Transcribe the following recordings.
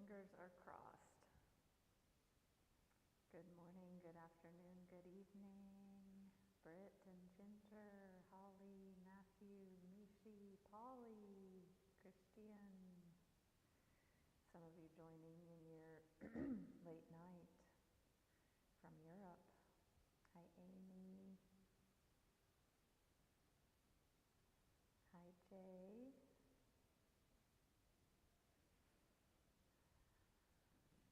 fingers are crossed. Good morning, good afternoon, good evening. Britt and Ginger, Holly, Matthew, Mishi, Polly, Christian. Some of you joining in your late night from Europe. Hi, Amy. Hi, Jay.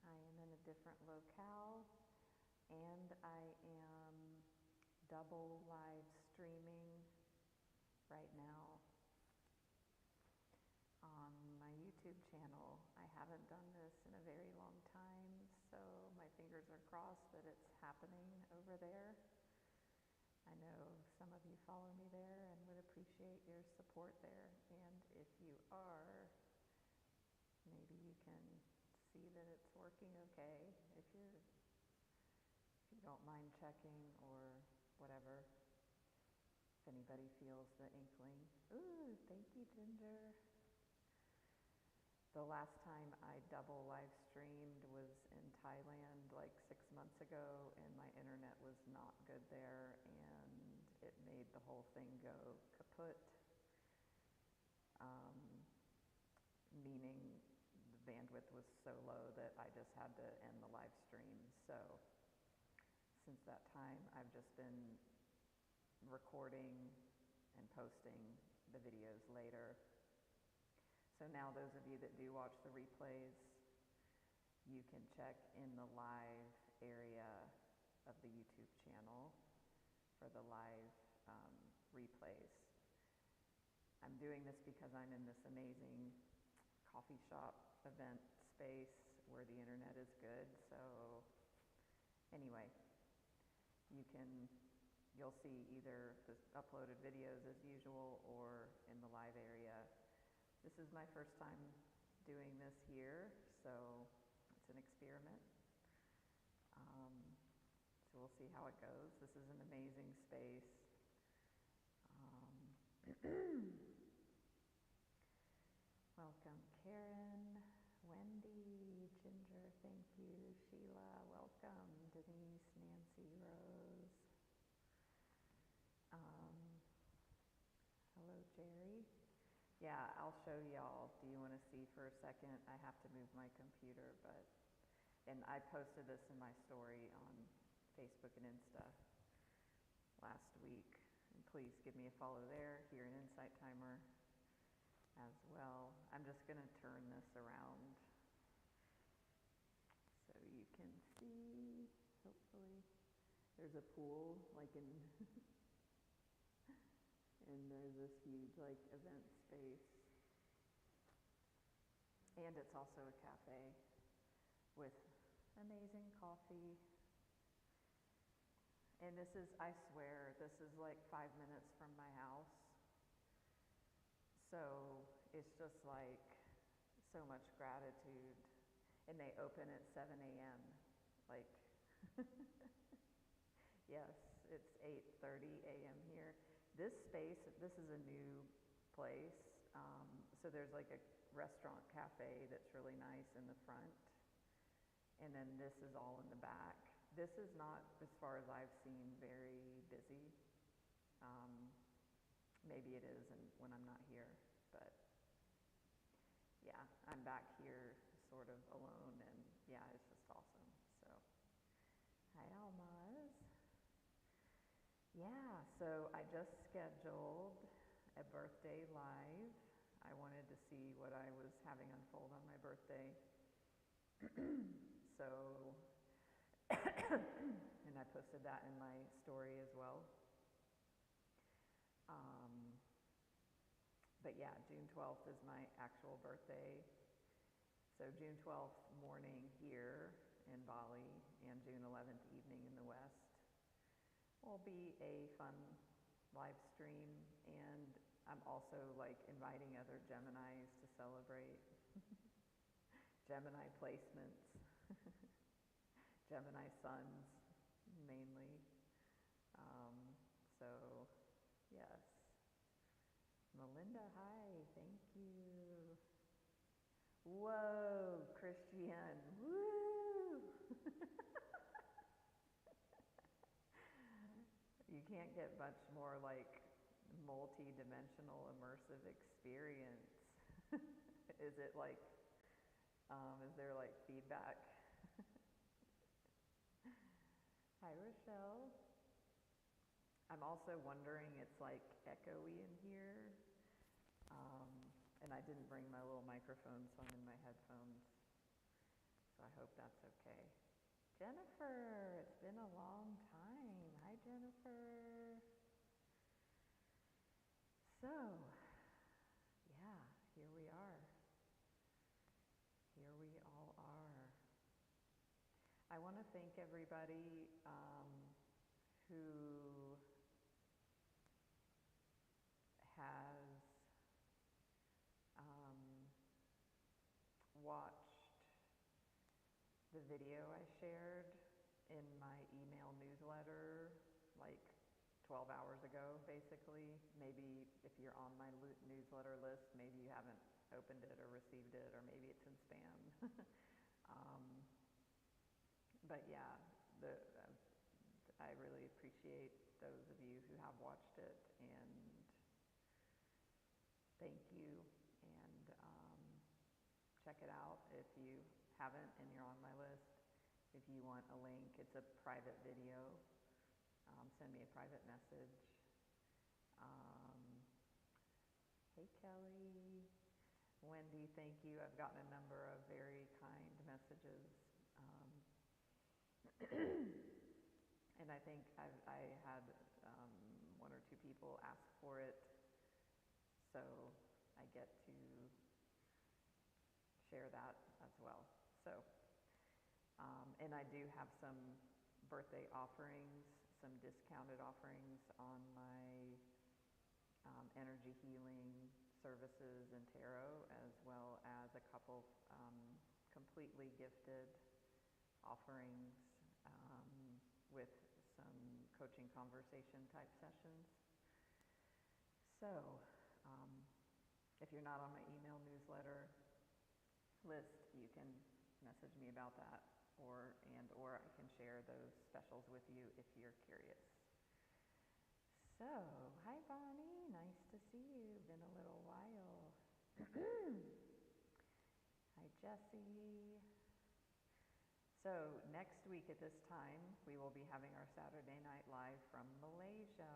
I am in a different locale, and I am double live streaming right now on my YouTube channel. I haven't done this in a very long time, so my fingers are crossed that it's happening over there. I know some of you follow me there and would appreciate your support there. And if you are, maybe you can see that it's working okay. If you don't mind checking or whatever. If anybody feels the inkling. Ooh, thank you, Ginger. The last time I double live streamed was in Thailand like 6 months ago, and my internet was not good there, and it made the whole thing go kaput, meaning the bandwidth was so low that I just had to end the live stream. So since that time, I've just been recording and posting the videos later. So now those of you that do watch the replays, you can check in the live area of the YouTube channel for the live replays. I'm doing this because I'm in this amazing coffee shop event space where the internet is good. So anyway, you'll see either the uploaded videos as usual or in the live area. This is my first time doing this here, so it's an experiment. So we'll see how it goes. This is an amazing space. Welcome, Karen, Wendy, Ginger, thank you, Sheila, welcome, Denise, Nancy, Rose. Hello, Jerry. Yeah, I'll show y'all. Do you want to see for a second? I have to move my computer, and I posted this in my story on Facebook and Insta last week. And please give me a follow there, here in Insight Timer as well. I'm just going to turn this around so you can see, hopefully. There's a pool, like in... and there's this huge event space, and it's also a cafe with amazing coffee. And this is, I swear, this is like 5 minutes from my house, so it's just like so much gratitude. And they open at 7 a.m. like yes, it's 8:30 a.m. here. This space, this is a new place, so there's like a restaurant cafe that's really nice in the front, and then this is all in the back. This is not, as far as I've seen, very busy. Maybe it is when I'm not here, but yeah, I'm back here sort of alone, and yeah, it's just awesome. So, hi Almaz. Yeah, so I just scheduled a birthday live. I wanted to see what I was having unfold on my birthday. So, and I posted that in my story as well. But yeah, June 12th is my actual birthday. So June 12th morning here in Bali and June 11th evening in the West will be a fun live stream, and I'm also inviting other Geminis to celebrate. Gemini placements, Gemini suns mainly. So yes. Melinda, hi, thank you. Whoa, Christian, woo! You can't get much more like multi-dimensional immersive experience. Is it like, is there like feedback? Hi, Rochelle. I'm also wondering, it's like echoey in here. And I didn't bring my little microphone, so I'm in my headphones. So I hope that's okay. Jennifer, it's been a long time. Hi, Jennifer. So, yeah, here we are. Here we all are. I want to thank everybody who has watched the video I shared in my email newsletter like 12 hours ago, basically. Maybe if you're on my newsletter list, maybe you haven't opened it or received it, or maybe it's in spam. But yeah, I really appreciate those of you who have watched it, and thank you. And check it out if you haven't and you're on my list. If you want a link, it's a private video. Send me a private message. Hey, Kelly. Wendy, thank you. I've gotten a number of very kind messages. And I think I had one or two people ask for it, so I get to share that as well. So, and I do have some birthday offerings, some discounted offerings on my energy healing services and tarot, as well as a couple completely gifted offerings with some coaching conversation type sessions. So if you're not on my email newsletter list, you can message me about that, or I can share those specials with you if you're curious. So, hi Bonnie, nice to see you. Been a little while. Hi Jessie. So next week at this time, we will be having our Saturday Night Live from Malaysia.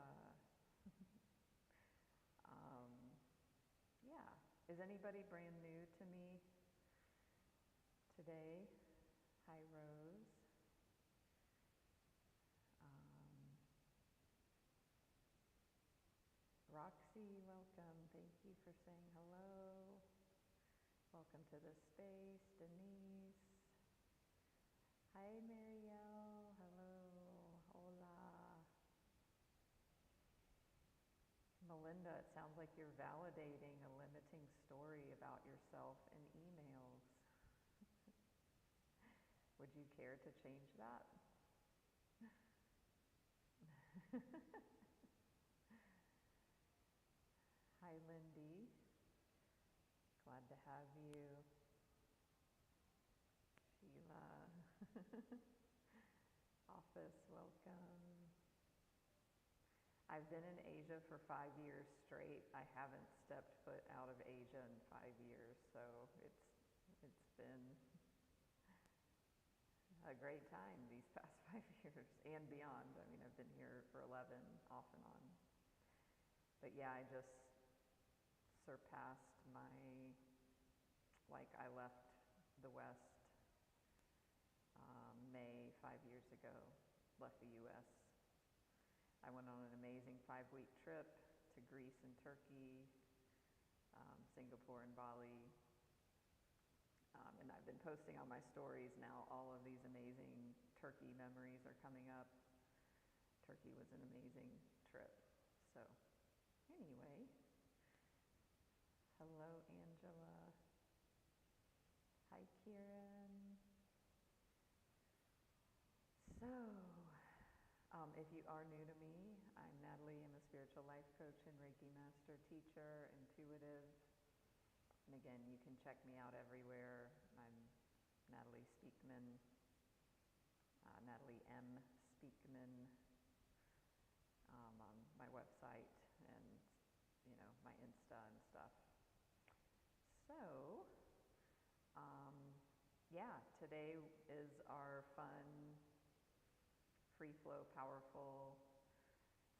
Yeah. Is anybody brand new to me today? Hi Rose. Roxy, welcome. Thank you for saying hello. Welcome to the space. Denise. Hi Marielle. Hello. Hola. Melinda, it sounds like you're validating a limiting story about yourself in emails. Would you care to change that? Hi, Lindy. Glad to have you. Sheila. Office, welcome. I've been in Asia for 5 years straight. I haven't stepped foot out of Asia in 5 years, so it's been a great time these past 5 years and beyond. I mean, I've been here for 11 off and on. But yeah, I just surpassed I left the West May 5 years ago, left the U.S. I went on an amazing 5-week trip to Greece and Turkey, Singapore and Bali. And I've been posting on my stories now. All of these amazing Turkey memories are coming up. Turkey was an amazing trip. So anyway, hello Angela. Hi Kieran. So, if you are new to me, I'm Natalie. I'm a spiritual life coach and Reiki Master Teacher, intuitive, And again, you can check me out everywhere. I'm Natalie Speakman, Natalie M. Speakman, on my website and, my Insta and stuff. So, today is our fun, free flow, powerful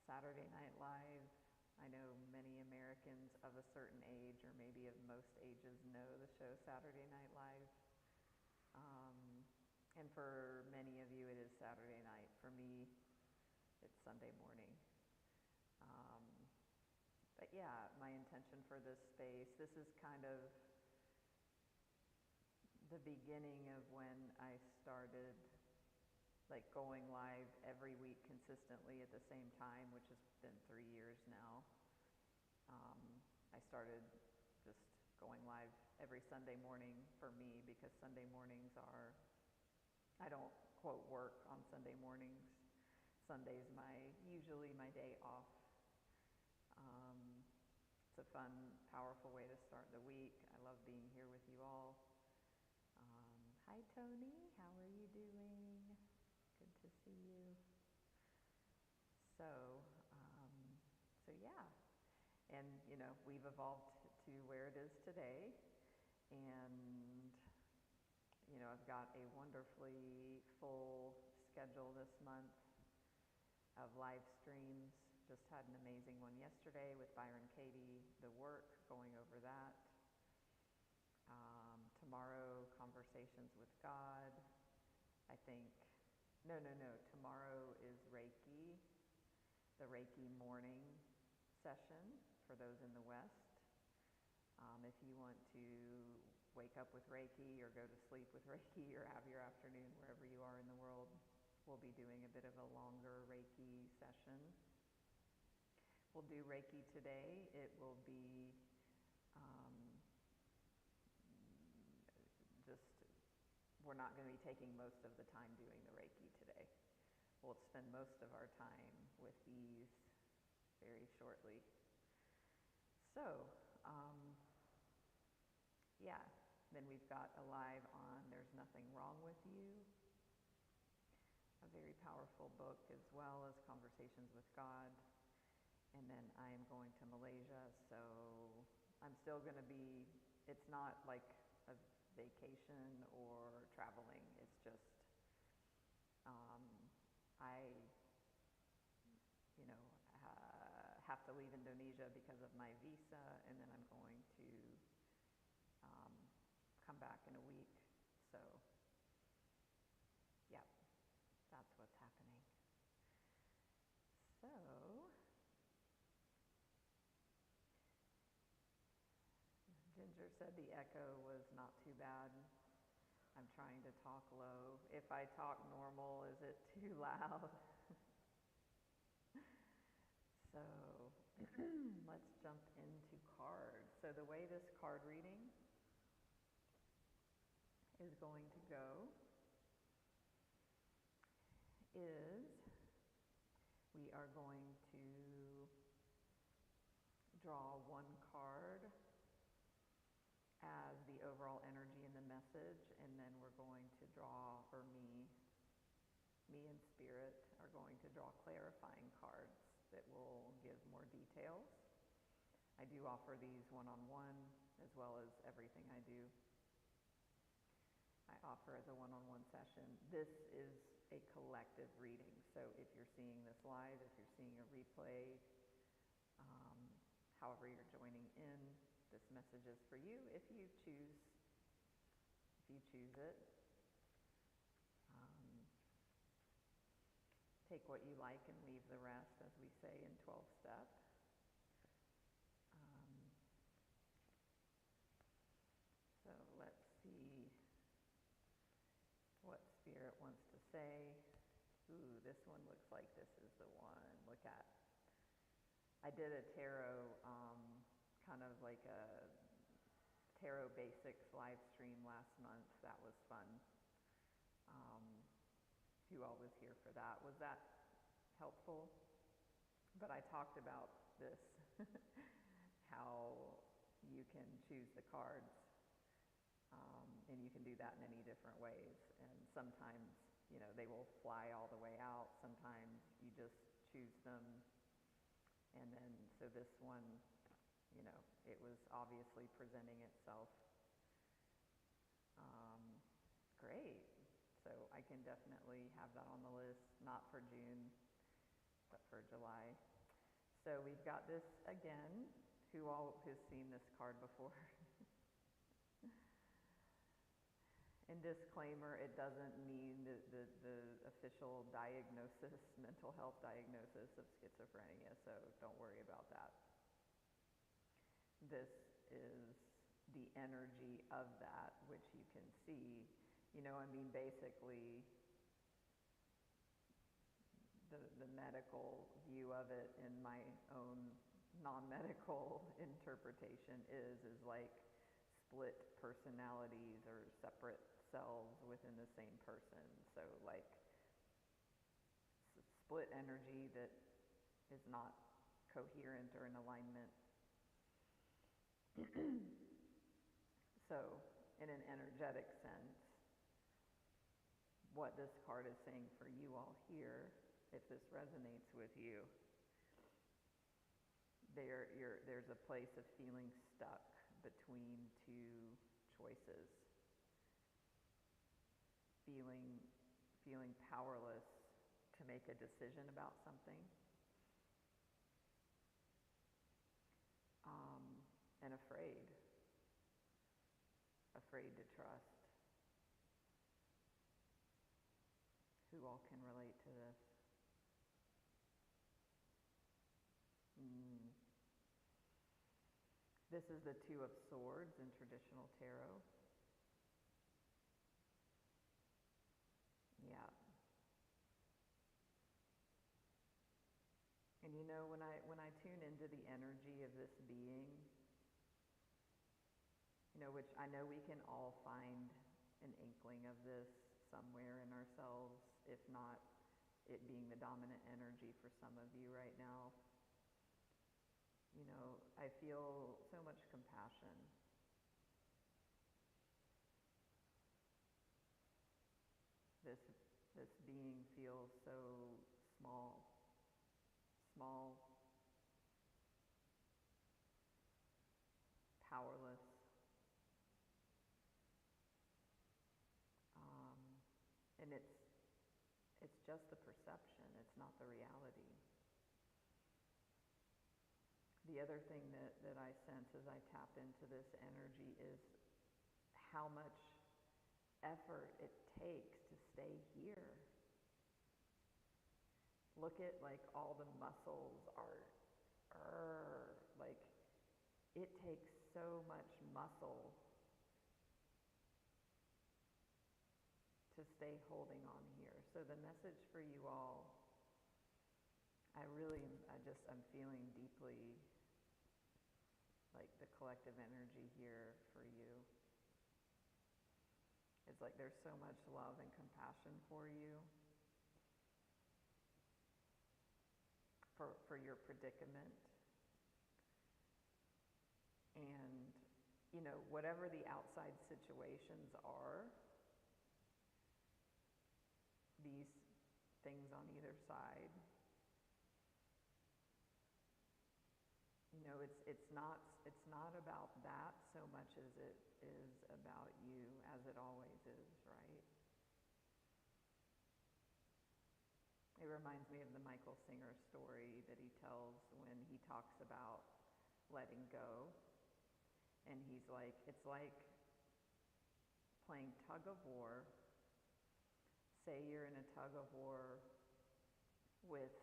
Saturday Night Live. I know many Americans of a certain age, or maybe of most ages, know the show Saturday Night Live. And for many of you, it is Saturday night. For me, it's Sunday morning. But yeah, my intention for this space, this is kind of the beginning of when I started going live every week consistently at the same time, which has been 3 years now. I started just going live every Sunday morning for me because Sunday mornings I don't quote work on Sunday mornings. Sunday's usually my day off. It's a fun, powerful way to start the week. I love being here with you all. Hi Tony, how are you doing? Good to see you. So yeah. And, we've evolved to where it is today. And, I've got a wonderfully full schedule this month of live streams. Just had an amazing one yesterday with Byron Katie, the work, going over that. Tomorrow, Conversations with God. I think, no. Tomorrow is Reiki, the Reiki morning session for those in the West. If you want to wake up with Reiki or go to sleep with Reiki or have your afternoon wherever you are in the world, we'll be doing a bit of a longer Reiki session. We'll do Reiki today. It will be we're not going to be taking most of the time doing the Reiki today. We'll spend most of our time with these very shortly. So, then we've got a live on There's Nothing Wrong with You, a very powerful book, as well as Conversations with God. And then I am going to Malaysia, so I'm still going to be, it's not like a vacation or traveling. It's just, I, have to leave Indonesia because of my visa, and then I'm going to come back in a week. So, yeah, that's what's happening. So, Ginger said the echo was not too bad. I'm trying to talk low. If I talk normal, is it too loud? So let's jump into cards. So the way this card reading is going to go is we are going to draw one card as the overall energy and the message, and then we're going to draw, or me and Spirit are going to draw clarifying cards that will give more details. I do offer these one-on-one as well as everything I do. I offer as a one-on-one session. This is a collective reading, so if you're seeing this live, if you're seeing a replay, however you're joining in, this message is for you if you choose it. Take what you like and leave the rest, as we say in 12-step. So let's see what Spirit wants to say. Ooh, this one looks like this is the one. Look at. I did a tarot, kind of like a Tarot Basics live stream last month. That was fun. If you all was here for that. Was that helpful? But I talked about this, how you can choose the cards, and you can do that in any different ways. And sometimes, they will fly all the way out. Sometimes you just choose them. And then, so this one, it was obviously presenting itself. Great. So I can definitely have that on the list, not for June, but for July. So we've got this again. Who all has seen this card before? And disclaimer, it doesn't mean the official diagnosis, mental health diagnosis of schizophrenia, so don't worry about that. This is the energy of that, which you can see. Basically, the medical view of it in my own non-medical interpretation is like split personalities or separate selves within the same person. So like split energy that is not coherent or in alignment. So in an energetic sense, what this card is saying for you all here, if this resonates with you, there's a place of feeling stuck between two choices. Feeling powerless to make a decision about something. And afraid to trust. Who all can relate to this? This is the Two of Swords in traditional tarot. Yeah. And when I tune into the energy of this being, which I know we can all find an inkling of this somewhere in ourselves, if not it being the dominant energy for some of you right now. I feel so much compassion. This being feels so small, powerless. And it's just the perception, it's not the reality. The other thing that I sense as I tap into this energy is how much effort it takes to stay here. Look at like all the muscles are, like it takes so much muscle to stay holding on here. So the message for you all, I'm feeling deeply like the collective energy here for you. It's like there's so much love and compassion for you, for your predicament. And, whatever the outside situations are, these things on either side, it's not about that so much as it is about you, as it always is, right? It reminds me of the Michael Singer story that he tells when he talks about letting go. And he's like, it's like playing tug of war. Say you're in a tug of war with,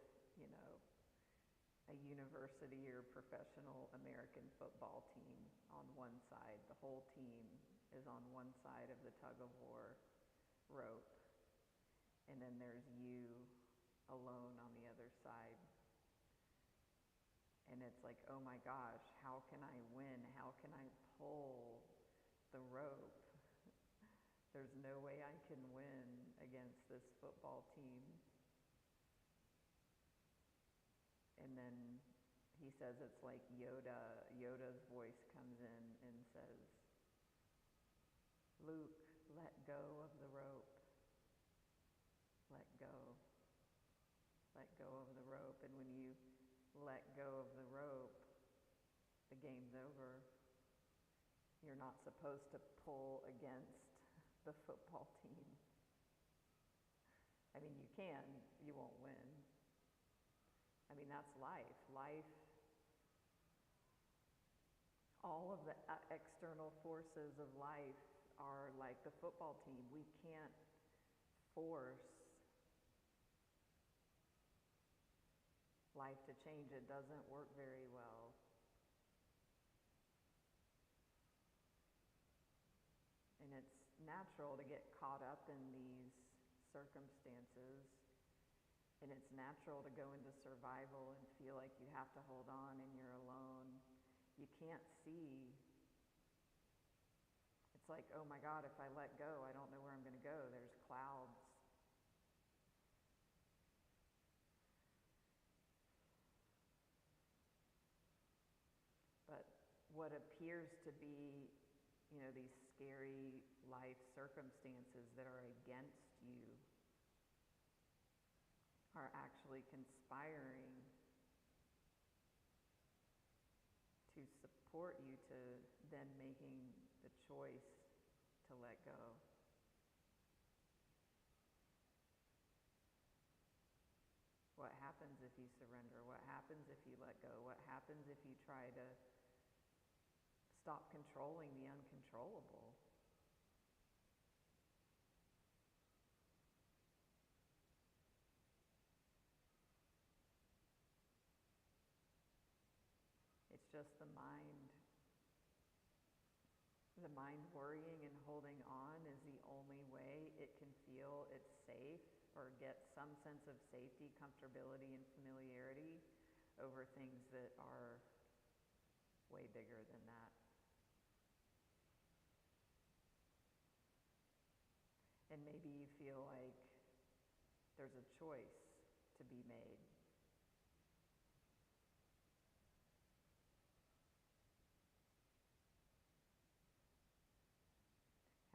a university or professional American football team on one side. The whole team is on one side of the tug of war rope. And then there's you alone on the other side. And it's like, oh my gosh, how can I win? How can I pull the rope? There's no way I can win against this football team. And then he says it's like Yoda. Yoda's voice comes in and says, Luke, let go of the rope. Let go. Let go of the rope. And when you let go of the rope, the game's over. You're not supposed to pull against the football team. I mean, you can, you won't win. I mean, that's life. Life, all of the external forces of life are like the football team. We can't force life to change. It doesn't work very well. And it's natural to get caught up in these circumstances. And it's natural to go into survival and feel like you have to hold on and you're alone. You can't see. It's like, oh my God, if I let go, I don't know where I'm going to go. There's clouds. But what appears to be, these scary life circumstances that are against you are actually conspiring to support you to then making the choice to let go. What happens if you surrender? What happens if you let go? What happens if you try to stop controlling the uncontrollable? It's just the mind. The mind worrying and holding on is the only way it can feel it's safe or get some sense of safety, comfortability, and familiarity over things that are way bigger than that. And maybe you feel like there's a choice to be made.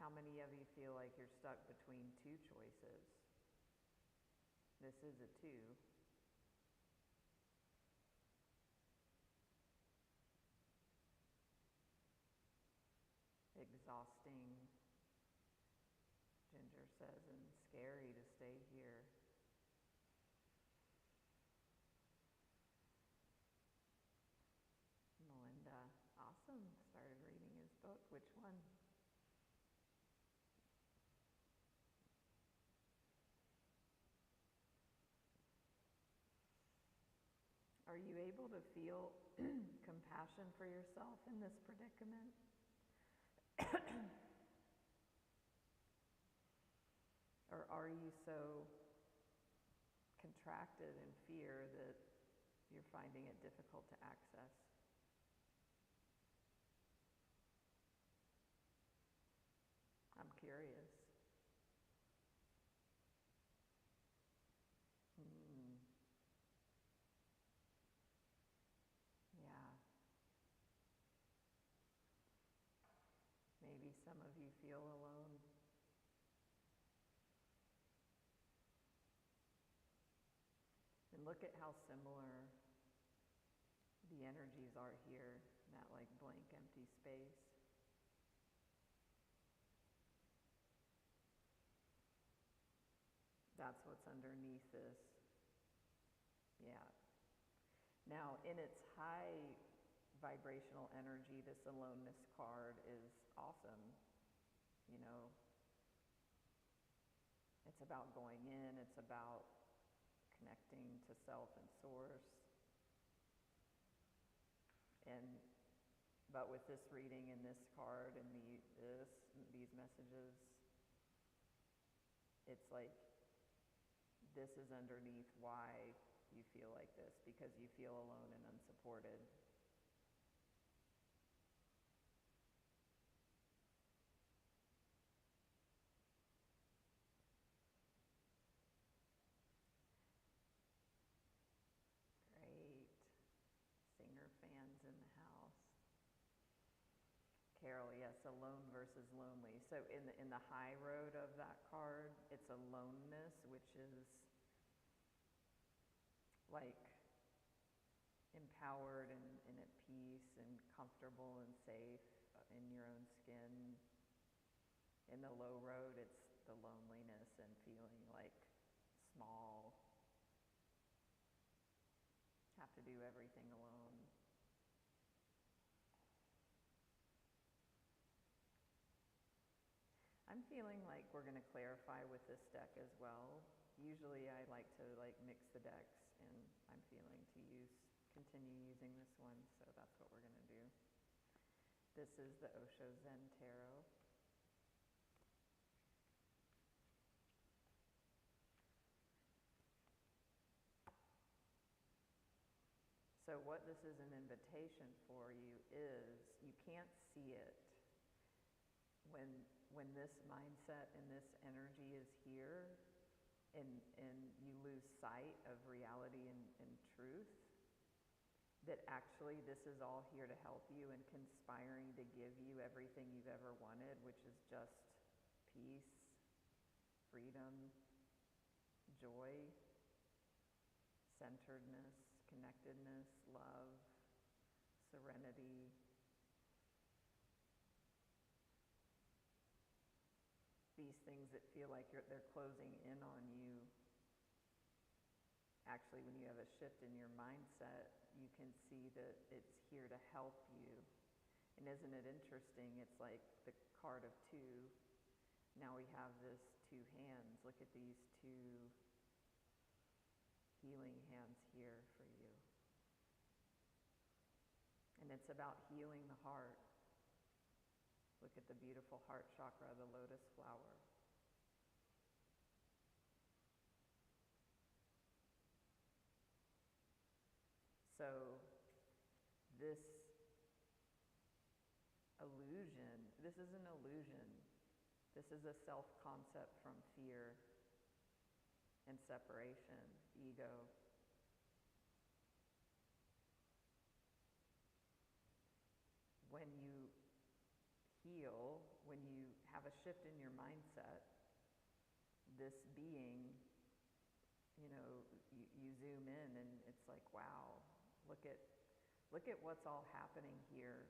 How many of you feel like you're stuck between two choices? This is a two. Exhausting, Ginger says, and scary to stay here. Melinda, awesome. Started reading his book. Which one? Are you able to feel compassion for yourself in this predicament? Or are you so contracted in fear that you're finding it difficult to access? I'm curious. Yeah. Maybe some of you feel alone. And look at how similar the energies are here, in that like blank empty space. That's what's underneath this. Yeah. Now, in its high vibrational energy, this aloneness card is awesome. It's about going in, it's about connecting to self and source. But with this reading and this card and these messages, it's like this is underneath why you feel like this, because you feel alone and unsupported. Great. Singer Carol, yes, alone versus lonely. So in the high road of that card, it's aloneness, which is like empowered and at peace and comfortable and safe in your own skin. In the low road, it's the loneliness and feeling like small, have to do everything alone. I'm feeling like we're going to clarify with this deck as well. Usually I like to mix the decks, and I'm feeling to continue using this one, so that's what we're going to do. This is the Osho Zen Tarot. So what this is an invitation for you is, you can't see it. When this mindset and this energy is here, and you lose sight of reality and truth, that actually this is all here to help you and conspiring to give you everything you've ever wanted, which is just peace, freedom, joy, centeredness, connectedness, love, serenity. These things that feel like they're closing in on you. Actually, when you have a shift in your mindset, you can see that it's here to help you. And isn't it interesting? It's like the card of two. Now we have this two hands. Look at these two healing hands here for you. And it's about healing the heart. Look at the beautiful heart chakra, the lotus flower. So this illusion, this is an illusion. This is a self-concept from fear and separation, ego. When you heal, when you have a shift in your mindset, this being, you zoom in and it's like, wow, look at what's all happening here.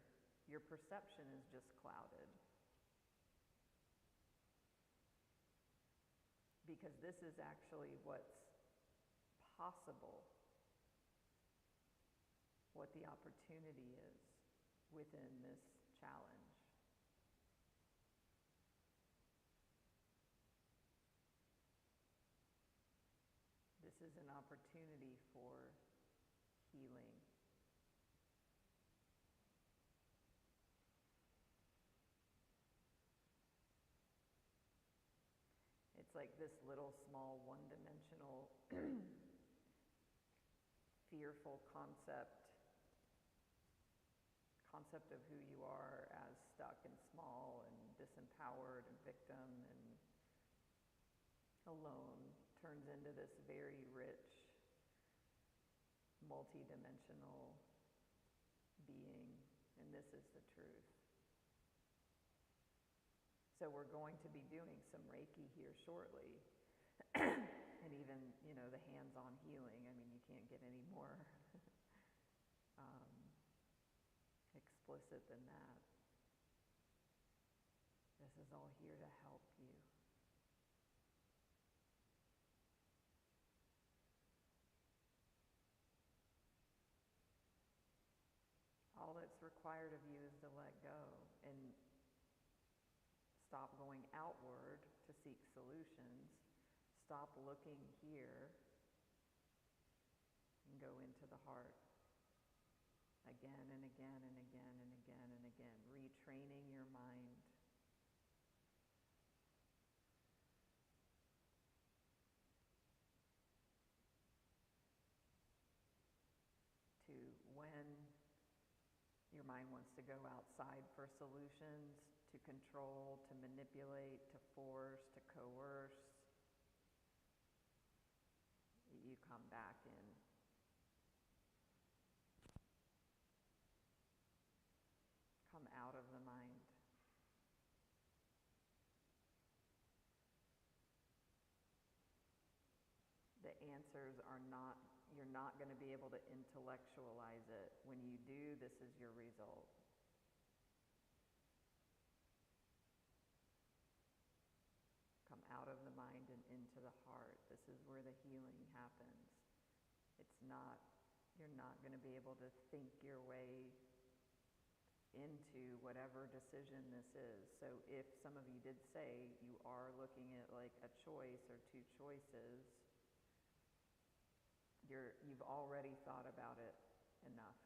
Your perception is just clouded. Because this is actually what's possible, what the opportunity is within this challenge. This is an opportunity for healing. It's like this little small one-dimensional fearful concept of who you are as stuck and small and disempowered and victim and alone turns into this very rich, multi-dimensional being, and this is the truth. So we're going to be doing some Reiki here shortly, and even, the hands-on healing. I mean, you can't get any more explicit than that. This is all here to help you. All that's required of you is to let go and stop going outward to seek solutions. Stop looking here and go into the heart again and again and again and again and again, retraining your mind to when your mind wants to go outside for solutions, to control, to manipulate, to force, to coerce, you come back in. Come out of the mind. answers are not, you're not going to be able to intellectualize it. When you do, this is your result. Come out of the mind and into the heart. This is where the healing happens. It's not, you're not going to be able to think your way into whatever decision this is. So if some of you did say you are looking at like a choice or two choices, you've already thought about it enough.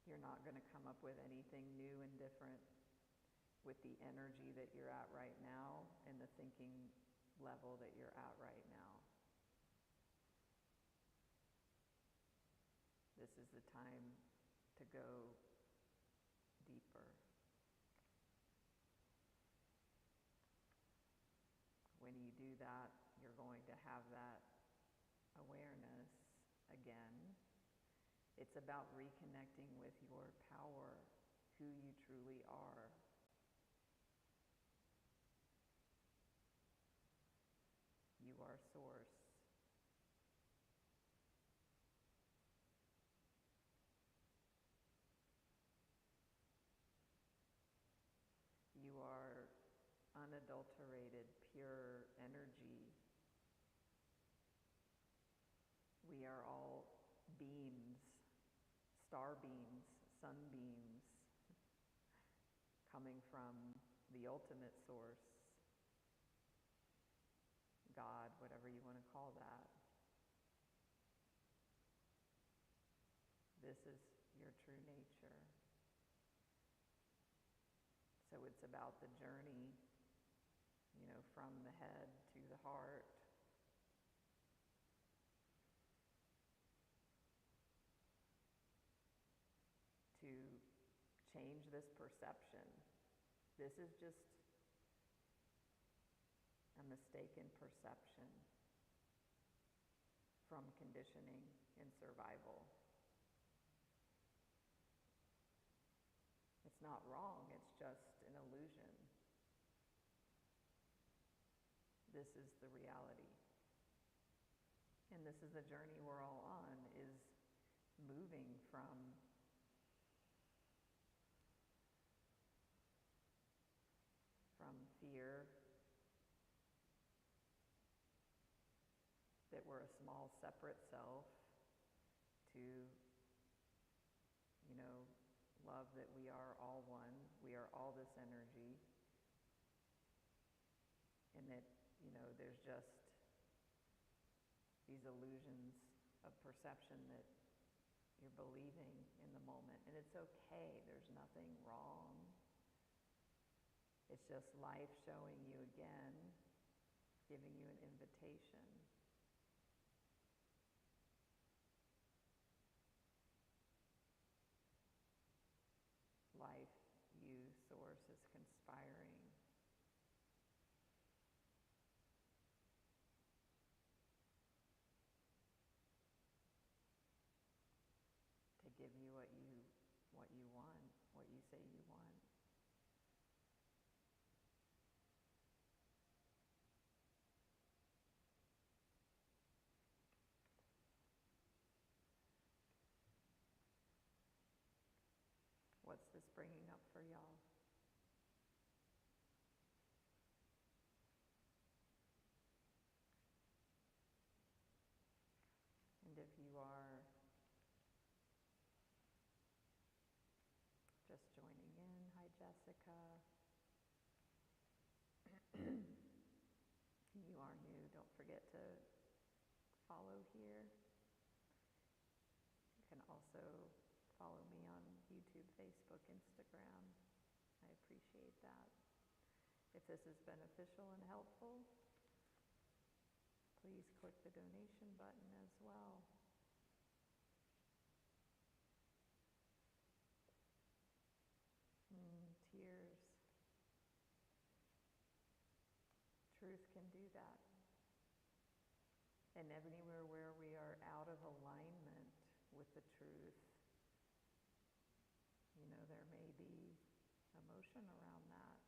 You're not going to come up with anything new and different with the energy that you're at right now and the thinking level that you're at right now. This is the time to go deeper. When you do that, you're going to have that awareness again. It's about reconnecting with your power, who you truly are. You are source. You are unadulterated, pure energy. We are all beams, star beams, sunbeams, coming from the ultimate source, God, whatever you want to call that. This is your true nature. So it's about the journey, from the head to the heart. To change this perception. This is just a mistaken perception from conditioning and survival. It's not wrong, it's just an illusion. This is the reality. And this is the journey we're all on, is moving from fear, that we're a small separate self, to, love that we are all one, we are all this energy, and that, there's just these illusions of perception that you're believing in the moment. And it's okay, there's nothing wrong. It's just life showing you again, giving you an invitation. Life, you, source, is conspiring to give you what you want, what you say you want. What's this bringing up for y'all? And if you are just joining in, hi Jessica. You are new, don't forget to follow here. You can also follow me on YouTube, Facebook, Instagram. I appreciate that. If this is beneficial and helpful, please click the donation button as well. Tears. Truth can do that. And anywhere where we are out of alignment with the truth, there may be emotion around that.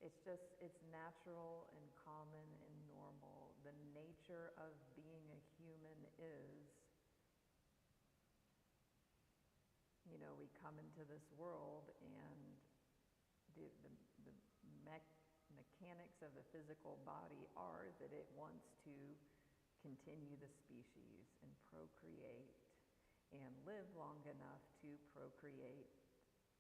it's natural and common and normal. The nature of being a human is, we come into this world and the mechanics of the physical body are that it wants to continue the species and procreate and live long enough to procreate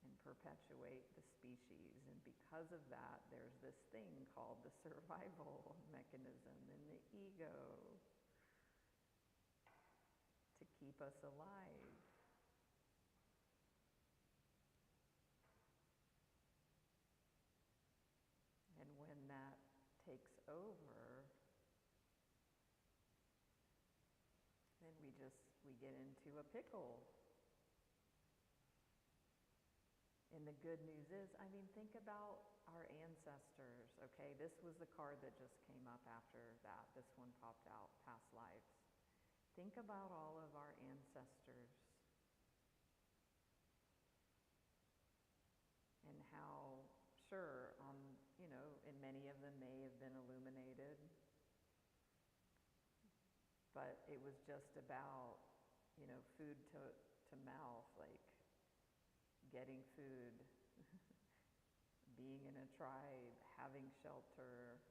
and perpetuate the species. And because of that, there's this thing called the survival mechanism in the ego to keep us alive. And when that takes over, then we get into a pickle. And the good news is, think about our ancestors, okay? This was the card that just came up after that. This one popped out, past lives. Think about all of our ancestors and how, sure, and many of them may have been illuminated, but it was just about, food to mouth, like getting food, being in a tribe, having shelter.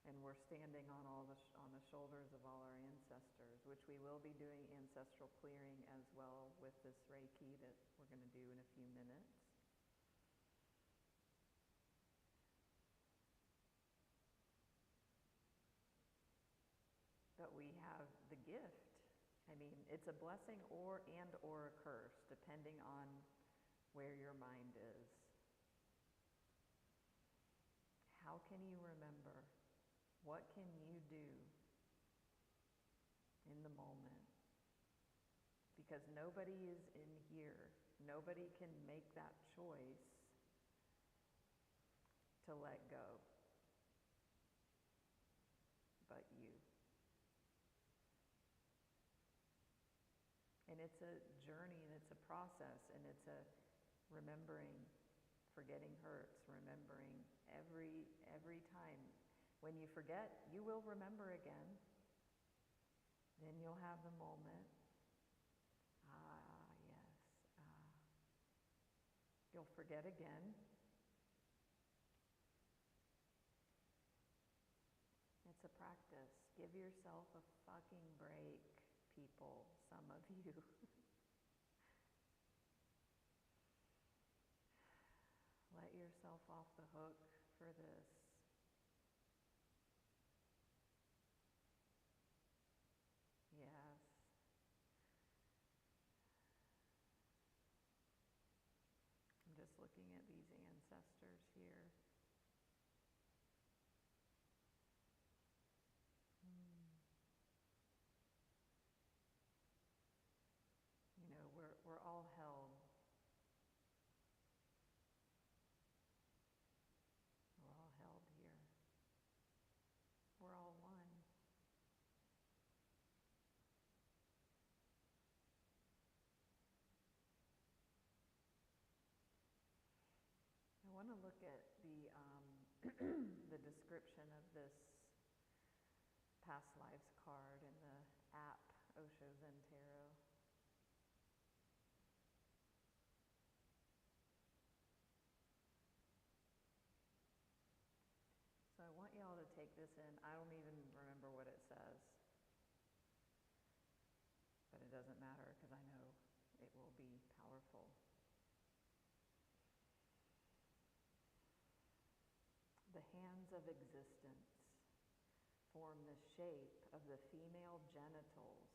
And we're standing on on the shoulders of all our ancestors, which we will be doing ancestral clearing as well with this Reiki that we're going to do in a few minutes. But we have the gift. It's a blessing or a curse, depending on where your mind is. How can you remember? What can you do in the moment? Because nobody is in here. Nobody can make that choice to let go but you. And it's a journey and it's a process and it's a remembering, forgetting hurts, remembering every time. When you forget, you will remember again. Then you'll have the moment. Yes. You'll forget again. It's a practice. Give yourself a fucking break, people, some of you. Let yourself off the hook for this. Yes. I'm just looking at these ancestors here. We're all held. We're all held here. We're all one. I want to look at the the description of this past lives card in the app Osho Zen Tarot. So I want y'all to take this in. I don't even remember what it says, but it doesn't matter because I know it will be powerful. The hands of existence form the shape of the female genitals,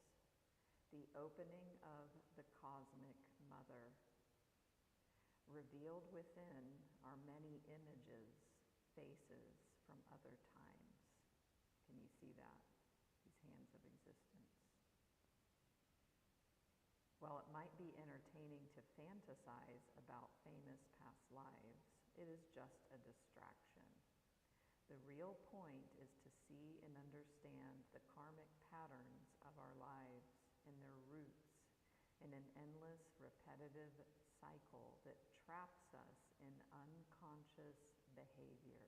the opening of the cosmic mother. Revealed within are many images, faces from other times. Can you see that? These hands of existence. While it might be entertaining to fantasize about famous past lives, it is just a distraction. The real point is to see and understand the karmic patterns of our lives and their roots in an endless, repetitive cycle that traps us conscious behavior.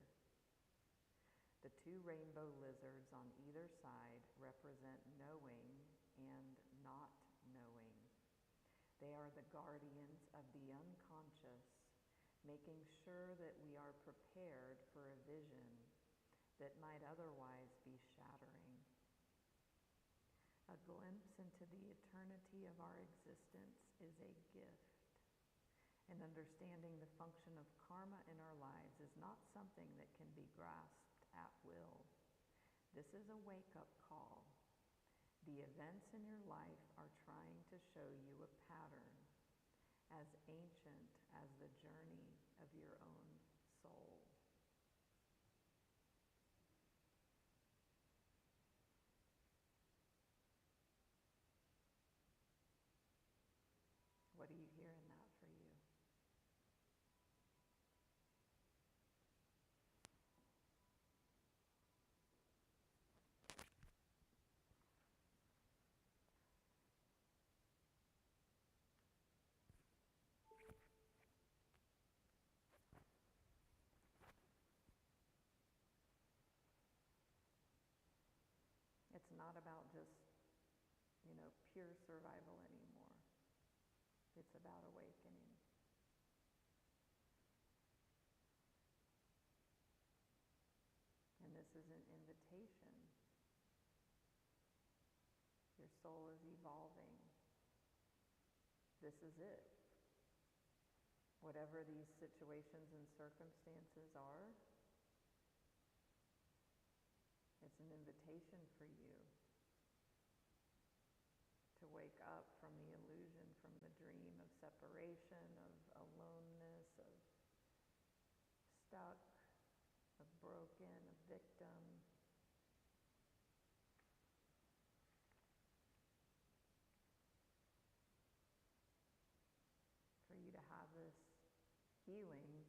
The two rainbow lizards on either side represent knowing and not knowing. They are the guardians of the unconscious, making sure that we are prepared for a vision that might otherwise be shattering. A glimpse into the eternity of our existence is a gift. And understanding the function of karma in our lives is not something that can be grasped at will. This is a wake-up call. The events in your life are trying to show you a pattern as ancient as the journey of your own soul. What do you hear in that for you? It's not about just, pure survival anymore. It's about awakening. And this is an invitation. Your soul is evolving. This is it. Whatever these situations and circumstances are, it's an invitation for you to wake up from the illusion, from the dream of separation, of aloneness, of stuck, of broken, of victim. For you to have this healing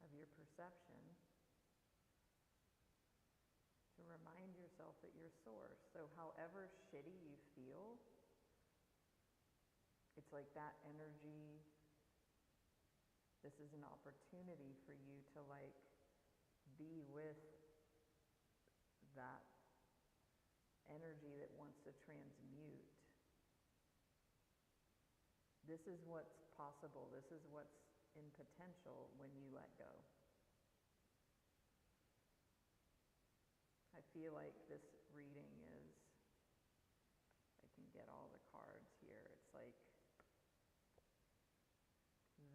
of your perception, to remind yourself that you're source. So however shitty you feel, it's like that energy, this is an opportunity for you to be with that energy that wants to transmute. This is what's possible. This is what's in potential when you let go. I feel like this reading is, I can get all the cards here, it's like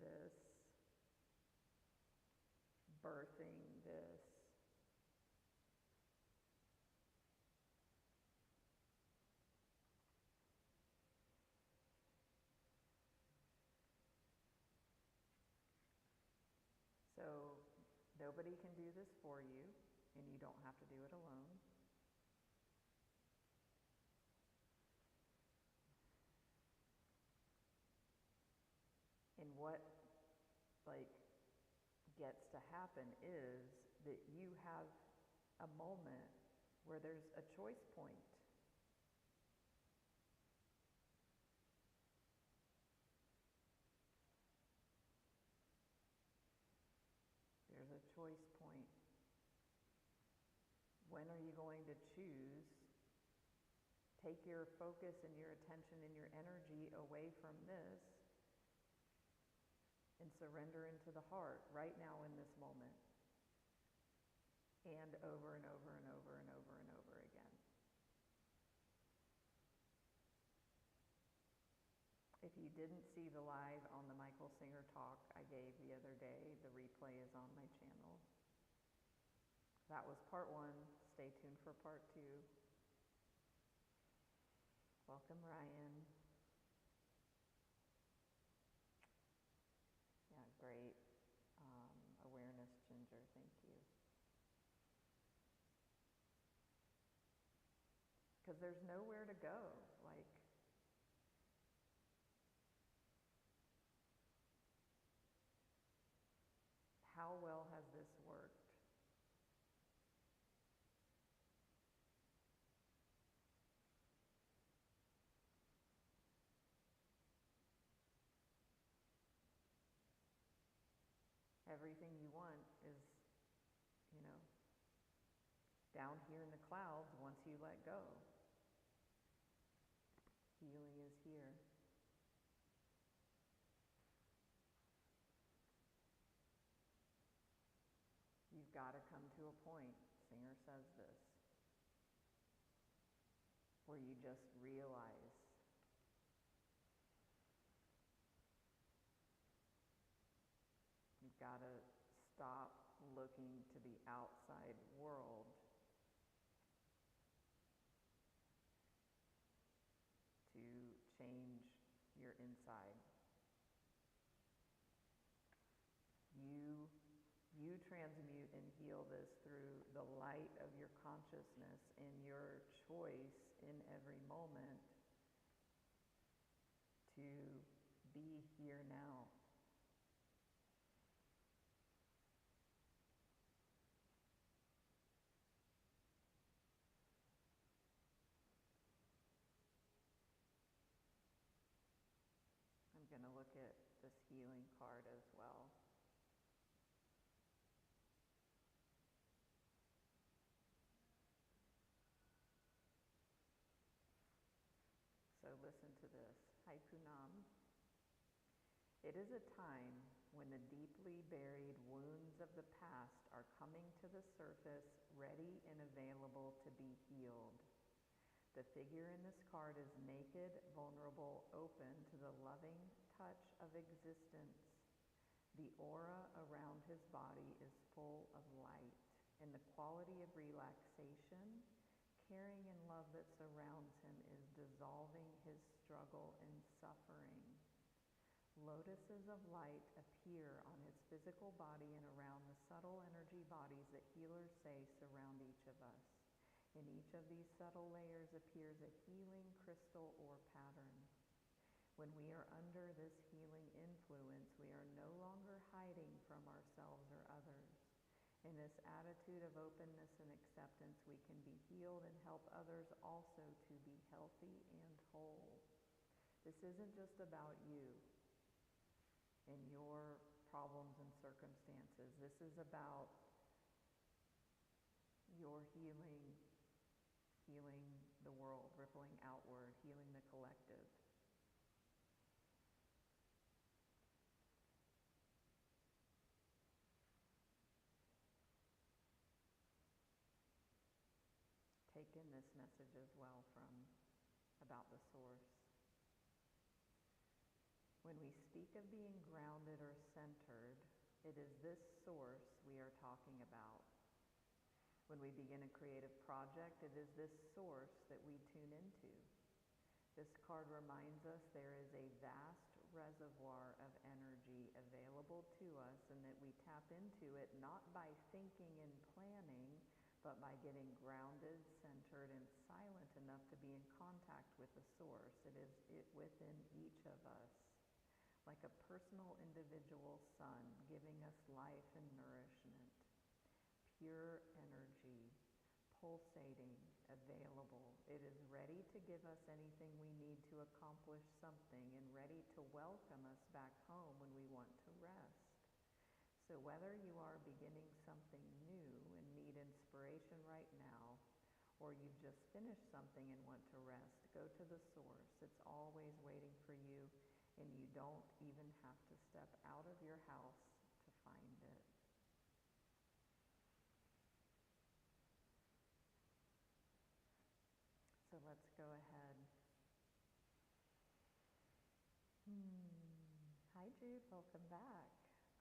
this, birthing this, so nobody can do this for you, and you don't have to do it alone. And what gets to happen is that you have a moment where there's a choice point. There's a choice point. When are you going to choose? Take your focus and your attention and your energy away from this and surrender into the heart right now in this moment. And over and over and over and over and over again. If you didn't see the live on the Michael Singer talk I gave the other day, the replay is on my channel. That was part 1. Stay tuned for part 2. Welcome, Ryan. Yeah, great awareness, Ginger. Thank you. Because there's nowhere to go. How well has this worked? everything you want is, you know, down here in the clouds once you let go. Healing is here. You've got to come to a point, Singer says this, where you just realize you've got to stop looking to the outside world to change your inside. You transmute and heal this through the light of your consciousness and your choice in every moment to be here now. I'm going to look at this healing card as well. So listen to this. Hai Punam. It is a time when the deeply buried wounds of the past are coming to the surface, ready and available to be healed. The figure in this card is naked, vulnerable, open to the loving touch of existence. The aura around his body is full of light, and the quality of relaxation, caring and love that surrounds him is dissolving his struggle and suffering. Lotuses of light appear on his physical body and around the subtle energy bodies that healers say surround each of us. In each of these subtle layers appears a healing crystal or pattern. When we are under this healing influence, we are no longer hiding from ourselves or others. In this attitude of openness and acceptance, we can be healed and help others also to be healthy and whole. This isn't just about you and your problems and circumstances. This is about your healing the world, rippling outward, healing the collective. Take in this message as well from about the source. When we speak of being grounded or centered, it is this source we are talking about. When we begin a creative project, it is this source that we tune into. This card reminds us there is a vast reservoir of energy available to us and that we tap into it not by thinking and planning, but by getting grounded, centered, and silent enough to be in contact with the source. It is within each of us, like a personal individual sun giving us life and nourishment. Pure energy, pulsating, available. It is ready to give us anything we need to accomplish something and ready to welcome us back home when we want to rest. So whether you are beginning something new and need inspiration right now, or you've just finished something and want to rest, go to the source. It's always waiting for you, and you don't even have to step out of your house to find it. So let's go ahead. Hi Jude, welcome back.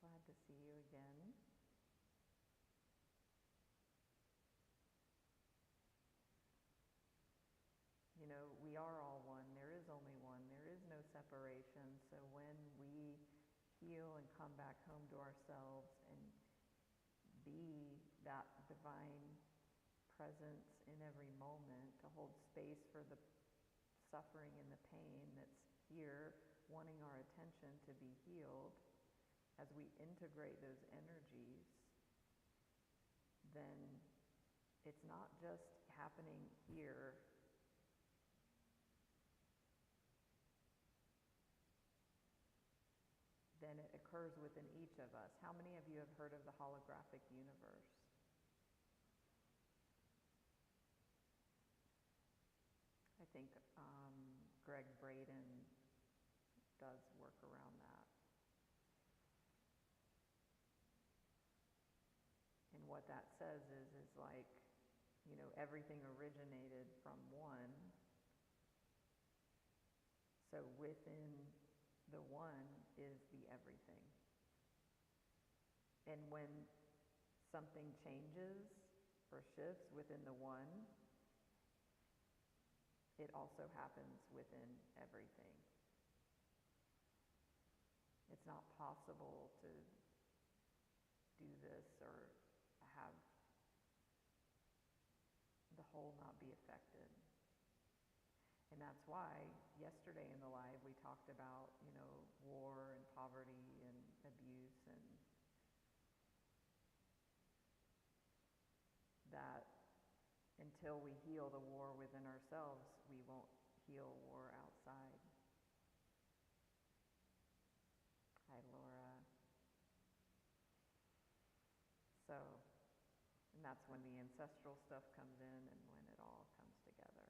Glad to see you again. You know, we are all one. There is only one. There is no separation. So when we heal and come back home to ourselves and be that divine presence in every moment, to hold space for the suffering and the pain that's here, wanting our attention to be healed, as we integrate those energies, then it's not just happening here. Then and it occurs within each of us. How many of you have heard of the holographic universe? I think Greg Braden does work around that. And what that says is like, you know, everything originated from one. So within the one is the everything. And when something changes or shifts within the one, it also happens within everything. It's not possible to do this or have the whole not be affected. And that's why yesterday in the live we talked about, you know, war and poverty and abuse, and that until we heal the war within ourselves, we won't heal war outside. Hi, Laura. So, and that's when the ancestral stuff comes in and when it all comes together.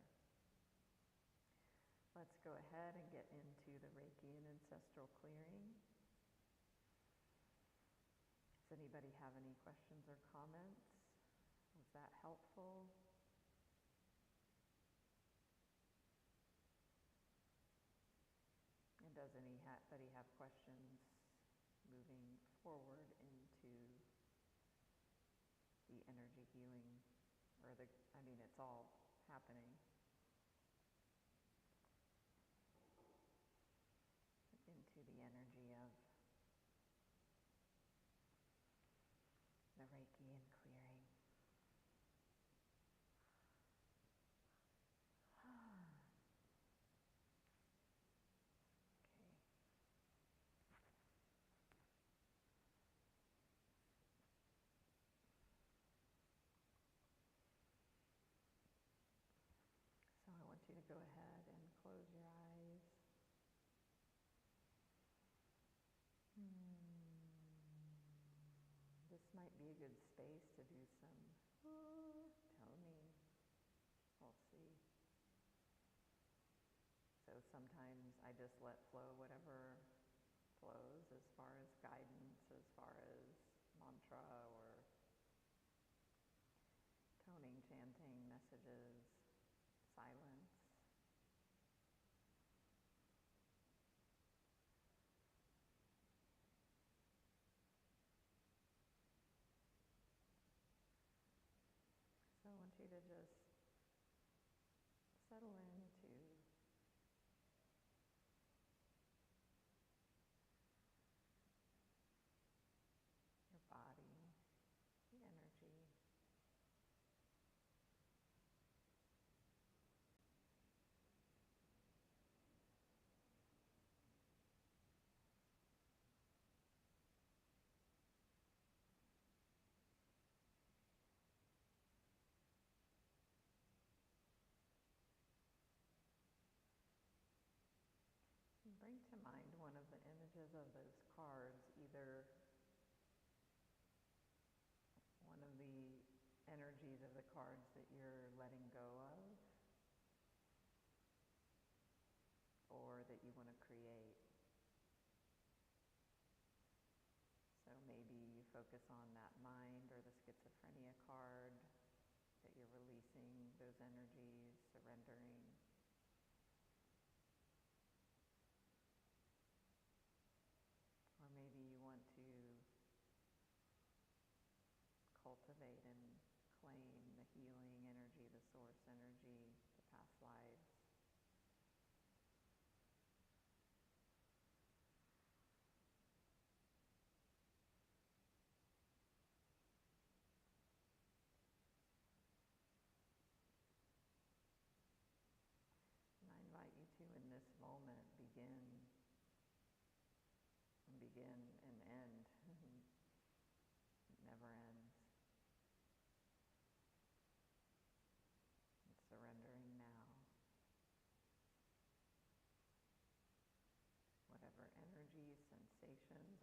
Let's go ahead and get into the Reiki and Ancestral Clearing. Does anybody have any questions or comments? Was that helpful? And does anybody have questions moving forward into the energy healing, or it's all happening. Into the energy of the Reiki and clearing. So I want you to go ahead and close your eyes. This might be a good space to do some toning. We'll see. So sometimes I just let flow whatever flows as far as guidance, as far as mantra or toning, chanting, messages, silence. So I want you to just settle into your body, the energy. And bring to mind one of the images of those cards, either one of the energies of the cards that you're letting go of, or that you want to create. So maybe you focus on that mind or the schizophrenia card, that you're releasing those energies, surrendering. Or maybe you want to cultivate and claim the healing energy, the source energy, the past lives. And I invite you to, in this moment, begin and end. It never ends. It's surrendering now. Whatever energies, sensations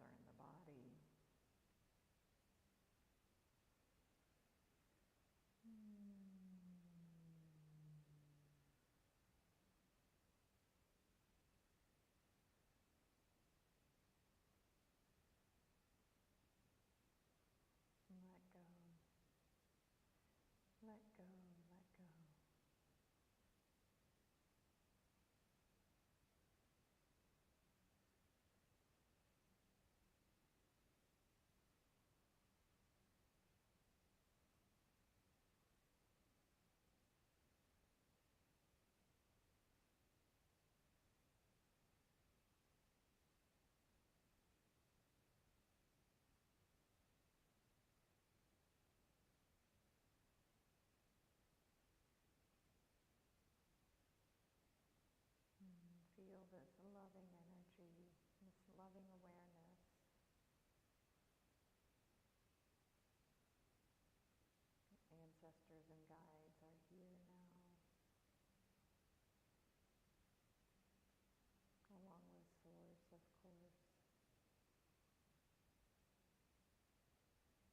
loving awareness. Ancestors and guides are here now, along with Source, of course.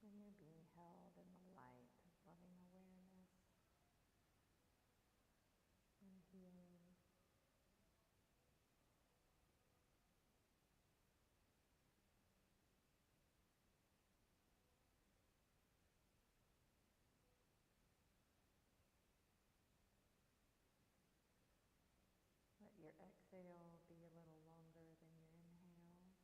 And you're being held in the light of loving awareness and healing. Let your exhale be a little longer than your inhale.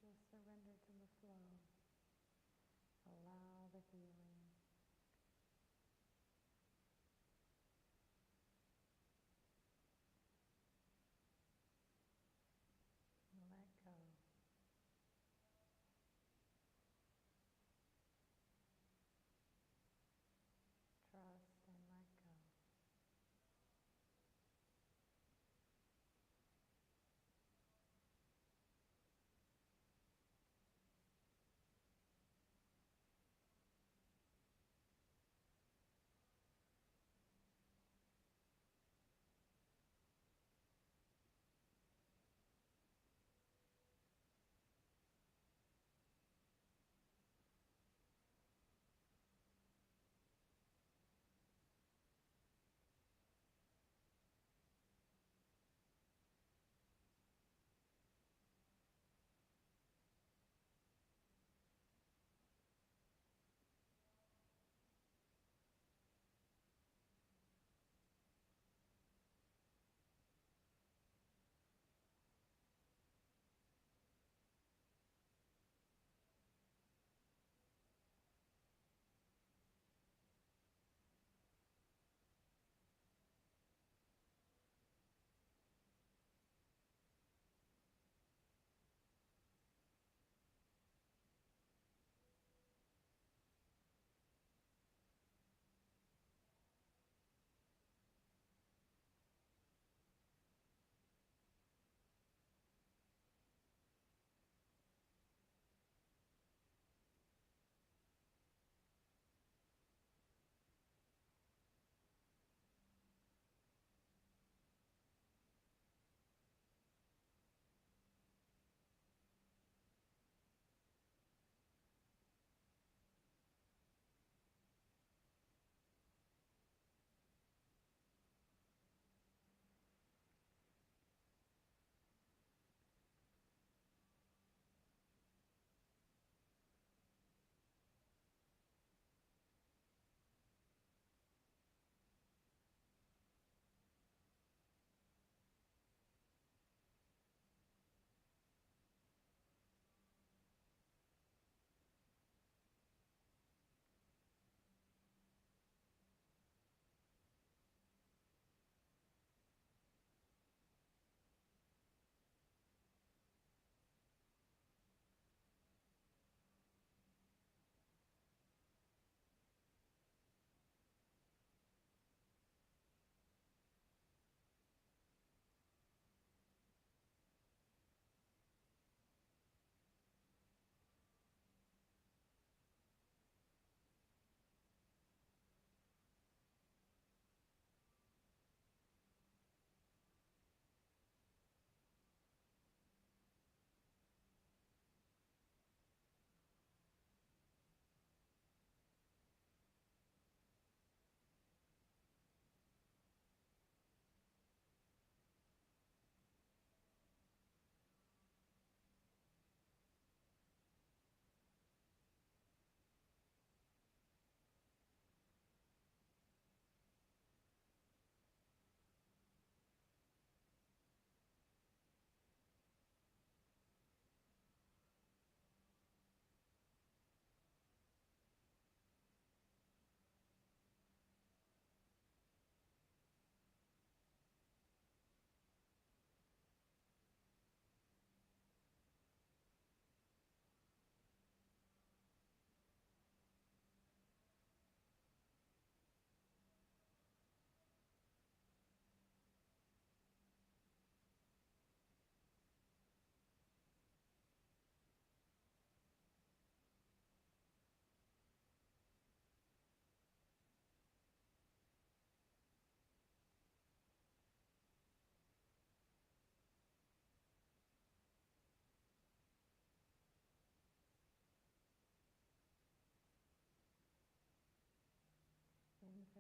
Just surrender to the flow. Allow the healing. Let go. Trust and let go.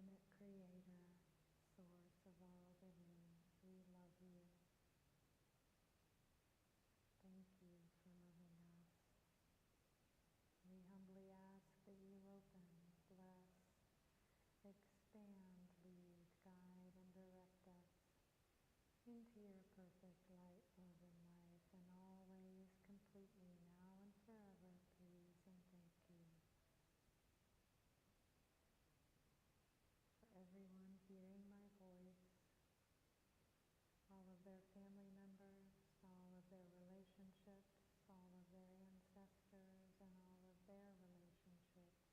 Infinite Creator, Source of all that is, we love you. Thank you for loving us. We humbly ask that you open, bless, expand, lead, guide, and direct us into your perfect light, love, and life, and always, completely, now and forever, please and thank you. For everyone hearing my voice, all of their family members, all of their relationships, all of their ancestors, and all of their relationships,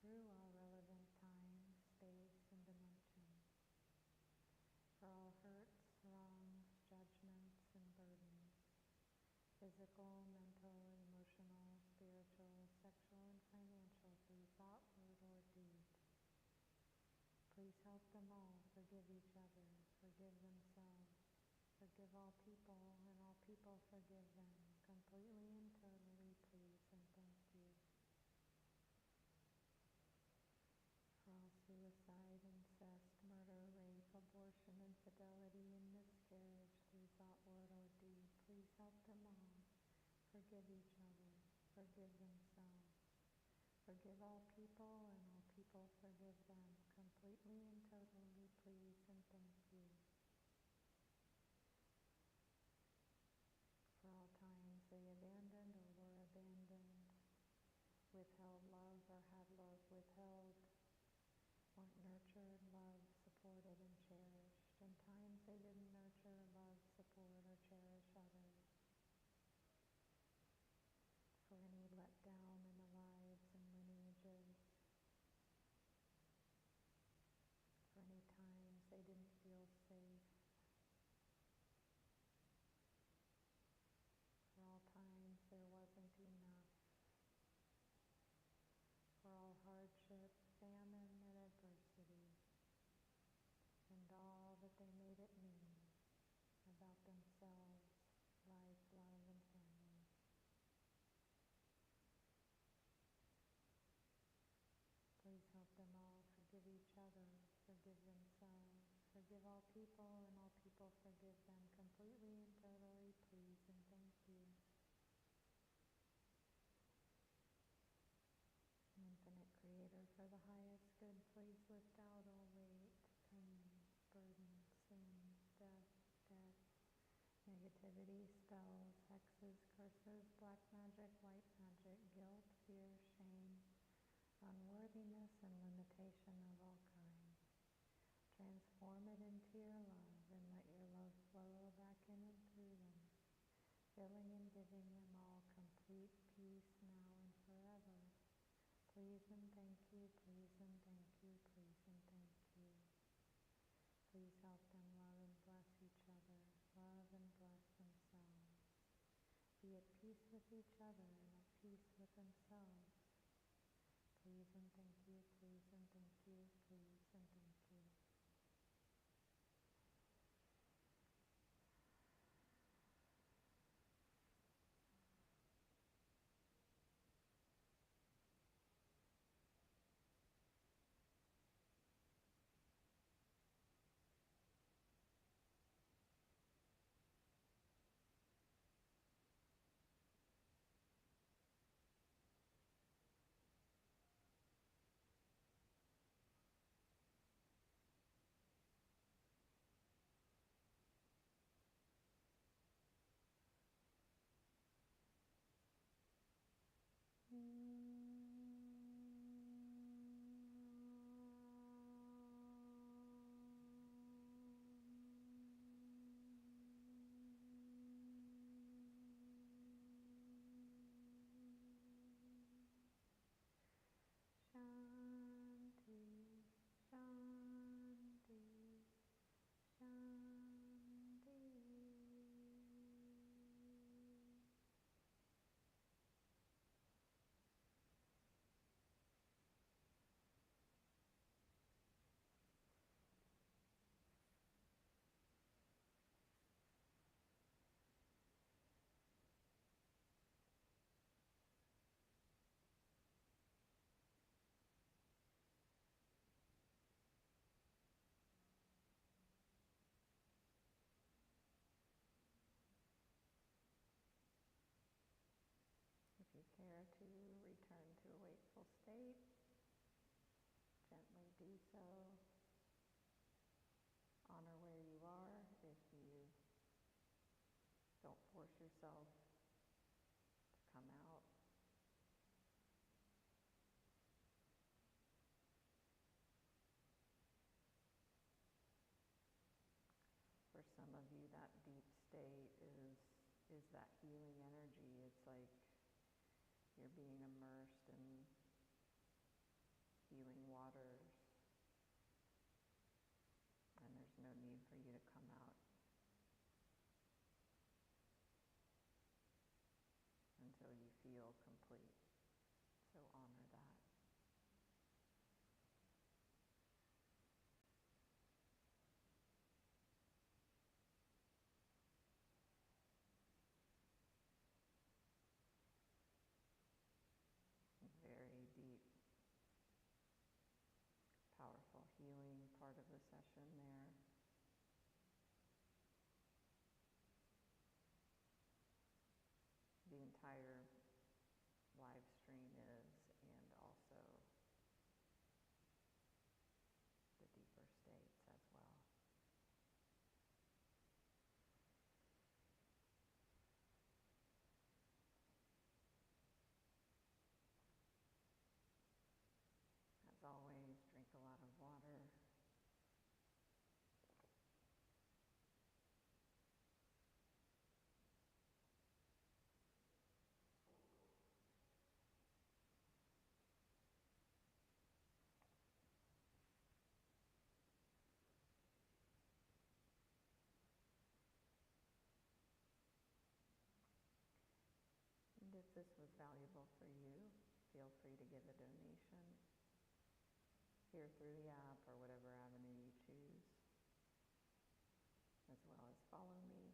through all relevant time, space, and dimension. For all hurts, wrongs, judgments, and burdens, physical, mental, emotional, spiritual, sexual, and financial, through thought, word, or deed. Please help them all forgive each other, forgive themselves, forgive all people, and all people forgive them, completely and totally, please and thank you. For all suicide, incest, murder, rape, abortion, infidelity, and miscarriage, through thought, word, or deed, please help them all forgive each other, forgive themselves, forgive all people, and all people forgive them, completely and totally, please and thank you. For all times they abandoned or were abandoned, withheld love or had love withheld, weren't nurtured, loved, supported, and cherished, and times they didn't nurture, love, support, or cherish others. For any letdown in the lives and lineages, for any times they didn't feel safe, for all times there wasn't enough, for all hardship, famine, and adversity, and all that they made it mean about themselves, life, love, and family. Please help them all forgive each other, forgive themselves, forgive all people, and all people forgive them, completely and totally, please and thank you. Infinite Creator, for the highest good, please lift out all weight, pain, burden, sin, death, debt, negativity, spells, hexes, curses, black magic, white magic, guilt, fear, shame, unworthiness, and limitation of all kinds. Transform it into your love, and let your love flow back in and through them, filling and giving them all complete peace now and forever. Please and thank you, please and thank you, please and thank you. Please help them love and bless each other, love and bless themselves. Be at peace with each other and at peace with themselves. Please and thank you, please and thank you, please and thank you. So honor where you are. If you don't force yourself to come out. For some of you, that deep state is that healing energy. It's like you're being immersed in healing waters, and there's no need for you to come out until you feel complete. So honor that. Very deep, powerful healing part of the session there. The entire live stream is, and also the deeper states as well. As always, drink a lot of water. And if this was valuable for you, feel free to give a donation here through the app or whatever avenue you choose, as well as follow me.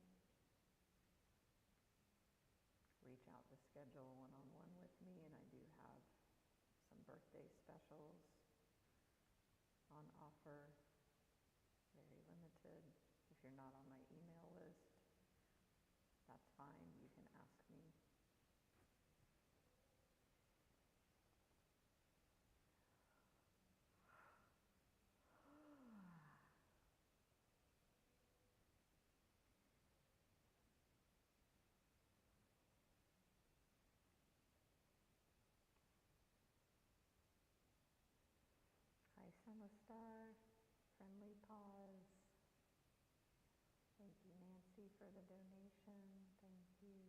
Reach out to schedule one-on-one with me, and I do have some birthday specials on offer, very limited. If you're not on my email list, that's fine, you can ask me. Hi, Semastar. Friendly pause. Thank you, Nancy, for the donation. Thank you.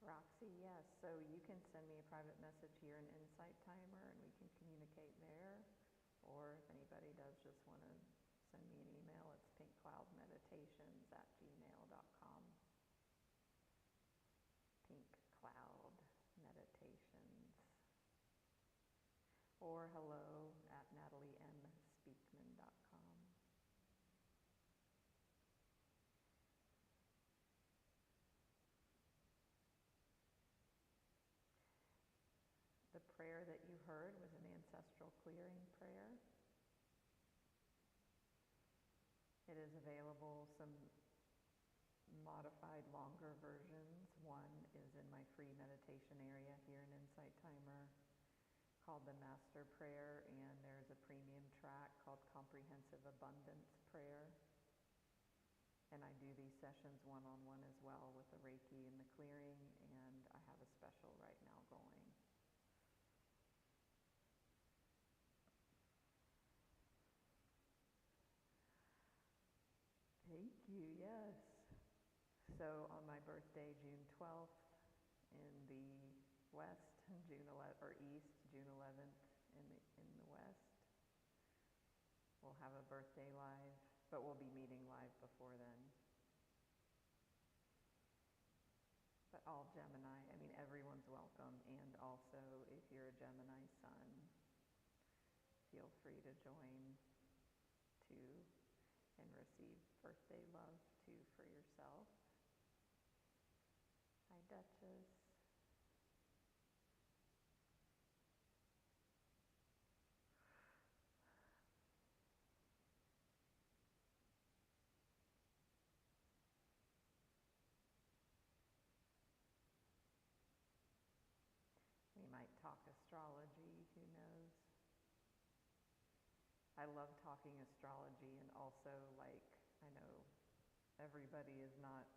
Roxy, yes. So you can send me a private message here in Insight Timer, and we can communicate there. Or if anybody does just want to send me an email, it's pinkcloudmeditations@gmail.com. Pink Cloud Meditations. Or hello@nataliemspeakman.com. The prayer that you heard was an ancestral clearing prayer. It is available, some modified longer versions. One is in my free meditation area here in Insight Timer called the Master Prayer, and there's a premium track called Comprehensive Abundance Prayer. And I do these sessions one-on-one as well with the Reiki and the clearing, and I have a special right now going. Thank you, yes. So on my birthday, June 12th, in the west, June 11th, or east, June 11th in the west, we'll have a birthday live, but we'll be meeting live before then. But all Gemini, I mean, everyone's welcome, and also if you're a Gemini sun, feel free to join too and receive birthday love too for yourself. Hi, Duchess. We might talk astrology astrology, who knows? I love talking astrology, and also, like, I know everybody is not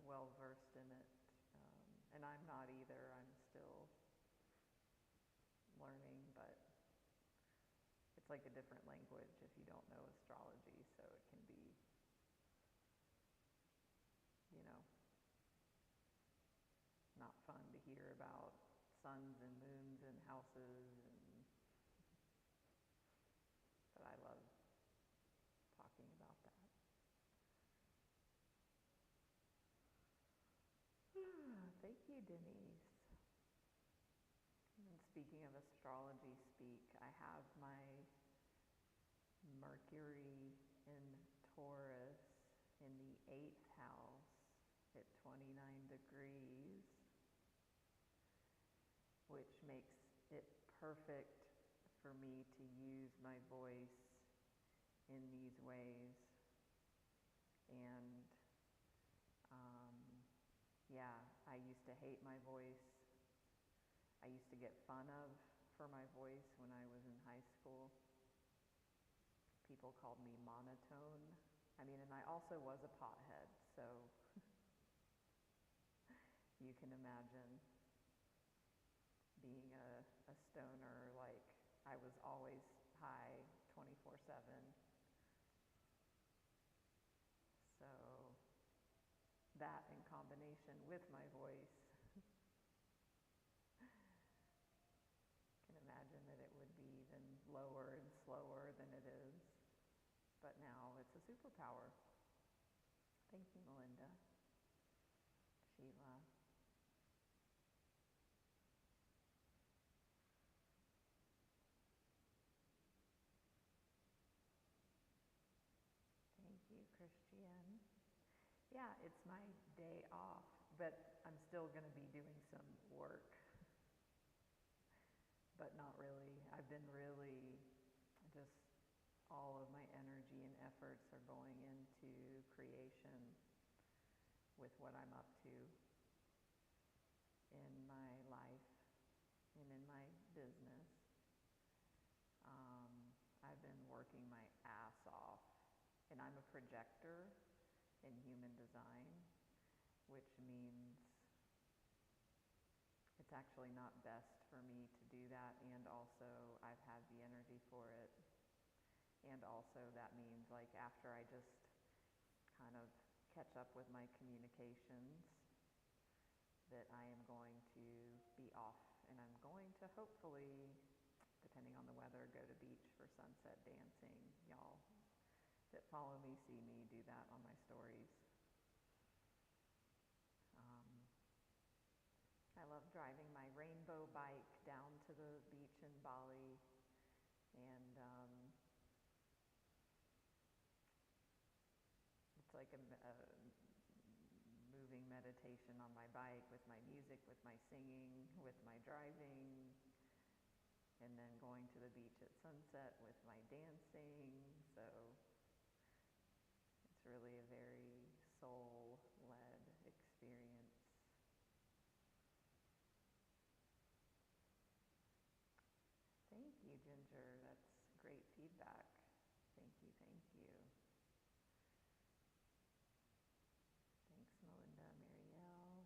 well versed in it, and I'm not either. I'm still learning, but it's like a different language if you don't know astrology, so it can be, you know, not fun to hear about suns and moons and houses, but I love talking about that. Thank you, Denise. And speaking of astrology speak, I have my Mercury in Taurus in the 8th house at 29 degrees, which makes it perfect for me to use my voice in these ways. And yeah, I used to hate my voice. I used to get fun of for my voice when I was in high school. People called me monotone. I mean, and I also was a pothead, so you can imagine being a stoner, like I was always high 24/7. So that in combination with my voice, can imagine that it would be even lower and slower than it is. But now it's a superpower. Thank you, Melinda. Sheila. Thank you, Christian. Yeah, it's my day off, but I'm still going to be doing some work, but not really. I've been really just, all of my energy and efforts are going into creation with what I'm up to in my life and in my business. I've been working my ass off, and I'm a projector in human design, which means it's actually not best for me to do that, and also I've had the energy for it. And also that means, like, after I just kind of catch up with my communications, that I am going to be off, and I'm going to hopefully, depending on the weather, go to beach for sunset dancing. Y'all that follow me see me do that on my stories. I love driving my rainbow bike down to the beach in Bali, and it's like a moving meditation on my bike with my music, with my singing, with my driving, and then going to the beach at sunset with my dancing. So it's really a very soul-led experience. Thank you, Ginger. That's great feedback. Thank you, thank you. Thanks, Melinda, Marielle.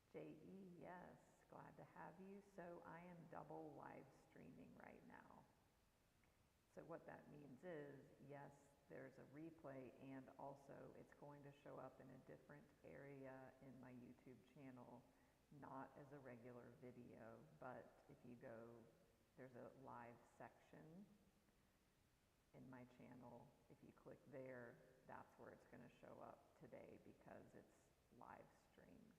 J.E., yes, glad to have you. So I am double live streaming right now. So what that means is, yes, there's a replay, and also it's going to show up in a different area in my YouTube channel, not as a regular video, but if you go, there's a live section in my channel. If you click there, that's where it's going to show up today because it's live streamed.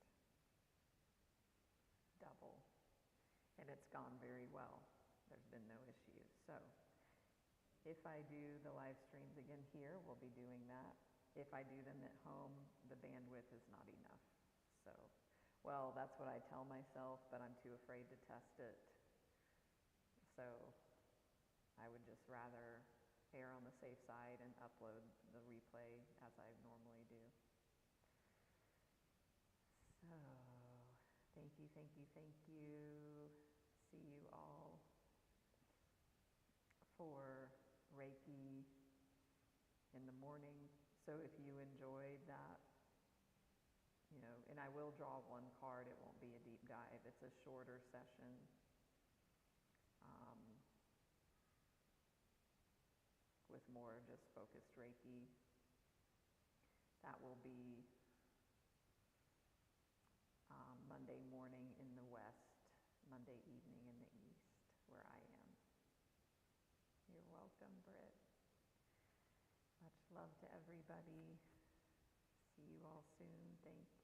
Double. And it's gone very well. There's been no issues. So if I do the live streams again here, we'll be doing that. If I do them at home, the bandwidth is not enough. So, well, that's what I tell myself, but I'm too afraid to test it. So I would just rather err on the safe side and upload the replay as I normally do. So you, thank you, thank you. See you all for Reiki in the morning. So if you enjoyed that, and I will draw one card, it won't be a deep dive. It's a shorter session. With more just focused Reiki. That will be Monday morning in the west, Monday evening in the east, where I am. You're welcome, Britt. Much love to everybody. See you all soon. Thank you.